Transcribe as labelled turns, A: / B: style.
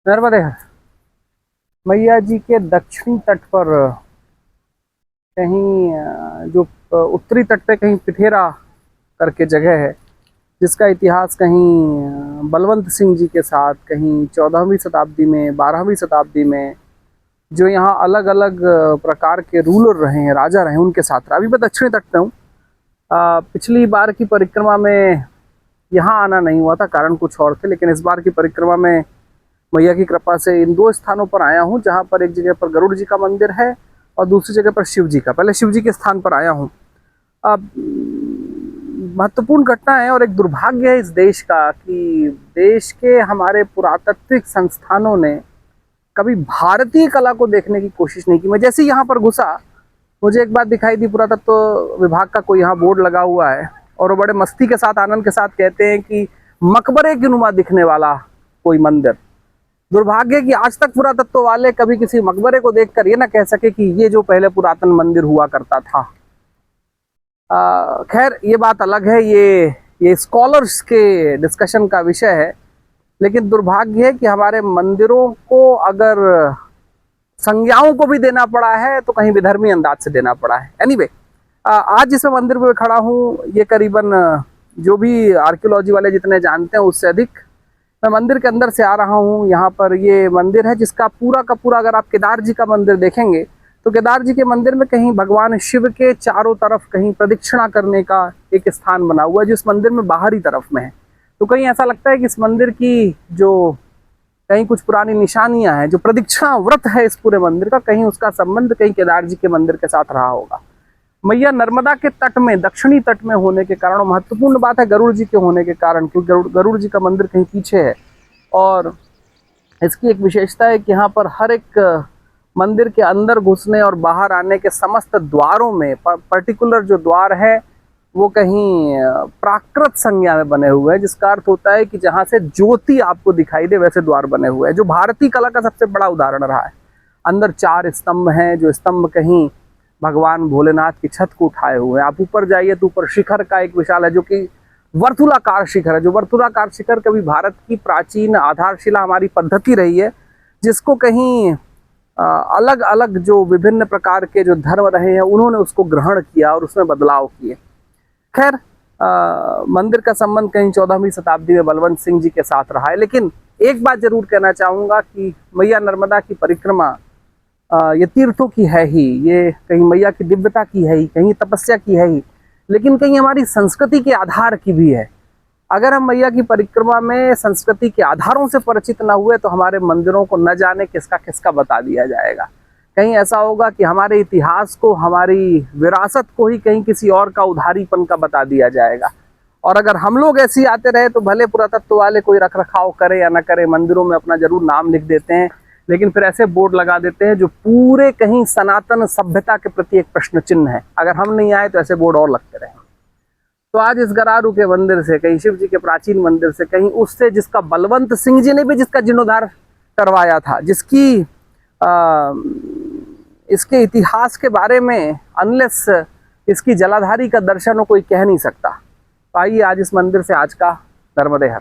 A: नर्मदे हर मैया जी के दक्षिणी तट पर कहीं जो उत्तरी तट पे कहीं पिठेरा करके जगह है, जिसका इतिहास कहीं बलवंत सिंह जी के साथ, कहीं 14वीं शताब्दी में, 12वीं शताब्दी में जो यहाँ अलग अलग प्रकार के रूलर रहे हैं, राजा रहे हैं, उनके साथ रहा। अभी मैं दक्षिणी तट पे हूँ। पिछली बार की परिक्रमा में यहाँ आना नहीं हुआ था, कारण कुछ और थे, लेकिन इस बार की परिक्रमा में मैया की कृपा से इन दो स्थानों पर आया हूँ, जहाँ पर एक जगह पर गरुड़ जी का मंदिर है और दूसरी जगह पर शिव जी का। पहले शिव जी के स्थान पर आया हूँ। अब महत्वपूर्ण घटना है और एक दुर्भाग्य है इस देश का कि देश के हमारे पुरातात्विक संस्थानों ने कभी भारतीय कला को देखने की कोशिश नहीं की। मैं जैसे ही यहाँ पर घुसा, मुझे एक बात दिखाई दी, पुरातत्व विभाग का कोई यहाँ बोर्ड लगा हुआ है और वो बड़े मस्ती के साथ, आनंद के साथ कहते हैं कि मकबरे की नुमा दिखने वाला कोई मंदिर। दुर्भाग्य कि आज तक पुरातत्व वाले कभी किसी मकबरे को देखकर ये ना कह सके कि ये जो पहले पुरातन मंदिर हुआ करता था। खैर, ये बात अलग है, ये स्कॉलर्स के डिस्कशन का विषय है। लेकिन दुर्भाग्य है कि हमारे मंदिरों को अगर संज्ञाओं को भी देना पड़ा है तो कहीं विधर्मी अंदाज से देना पड़ा है। एनीवे, आज जिस मंदिर में खड़ा हूँ, ये करीबन जो भी आर्कियोलॉजी वाले जितने जानते हैं उससे अधिक। मैं मंदिर के अंदर से आ रहा हूँ। यहाँ पर ये मंदिर है जिसका पूरा का पूरा, अगर आप केदार जी का मंदिर देखेंगे तो केदार जी के मंदिर में कहीं भगवान शिव के चारों तरफ कहीं प्रदक्षिणा करने का एक स्थान बना हुआ है, जो इस मंदिर में बाहरी तरफ में है। तो कहीं ऐसा लगता है कि इस मंदिर की जो कहीं कुछ पुरानी निशानियां हैं, जो प्रदक्षिणा व्रत है इस पूरे मंदिर का, कहीं उसका संबंध कहीं केदार जी के मंदिर के साथ रहा होगा। मैया नर्मदा के तट में, दक्षिणी तट में होने के कारण, महत्वपूर्ण बात है गरुड़ जी के होने के कारण, क्योंकि गरुड़ जी का मंदिर कहीं पीछे है। और इसकी एक विशेषता है कि यहाँ पर हर एक मंदिर के अंदर घुसने और बाहर आने के समस्त द्वारों में पर्टिकुलर जो द्वार है वो कहीं प्राकृत संज्ञा में बने हुए हैं, जिसका अर्थ होता है कि जहाँ से ज्योति आपको दिखाई दे वैसे द्वार बने हुए हैं, जो भारतीय कला का सबसे बड़ा उदाहरण रहा है। अंदर 4 स्तंभ हैं, जो स्तंभ कहीं भगवान भोलेनाथ की छत को उठाए हुए हैं। आप ऊपर जाइए तो ऊपर शिखर का एक विशाल है, जो कि वर्तुलाकार शिखर है। जो वर्तुलाकार शिखर कभी भारत की प्राचीन आधारशिला हमारी पद्धति रही है, जिसको कहीं अलग अलग जो विभिन्न प्रकार के जो धर्म रहे हैं उन्होंने उसको ग्रहण किया और उसमें बदलाव किए। खैर, मंदिर का संबंध कहीं 14वीं शताब्दी में बलवंत सिंह जी के साथ रहा है। लेकिन एक बात जरूर कहना चाहूँगा कि मैया नर्मदा की परिक्रमा ये तीर्थों की है ही, ये कहीं मैया की दिव्यता की है ही, कहीं तपस्या की है ही, लेकिन कहीं हमारी संस्कृति के आधार की भी है। अगर हम मैया की परिक्रमा में संस्कृति के आधारों से परिचित न हुए तो हमारे मंदिरों को न जाने किसका किसका बता दिया जाएगा। कहीं ऐसा होगा कि हमारे इतिहास को, हमारी विरासत को ही कहीं किसी और का उधारीपन का बता दिया जाएगा। और अगर हम लोग ऐसे ही आते रहे तो भले पुरातत्व वाले कोई रख रखाव करे या न करे, मंदिरों में अपना जरूर नाम लिख देते हैं, लेकिन फिर ऐसे बोर्ड लगा देते हैं जो पूरे कहीं सनातन सभ्यता के प्रति एक प्रश्न चिन्ह है। अगर हम नहीं आए तो ऐसे बोर्ड और लगते रहे। तो आज इस गरारू के मंदिर से, कहीं शिव जी के प्राचीन मंदिर से, कहीं उससे जिसका बलवंत सिंह जी ने भी जिसका जीर्णोद्धार करवाया था, जिसकी इसके इतिहास के बारे में अनलेस इसकी जलाधारी का दर्शन हो कोई कह नहीं सकता। तो आइए आज इस मंदिर से आज का नर्मदे हर।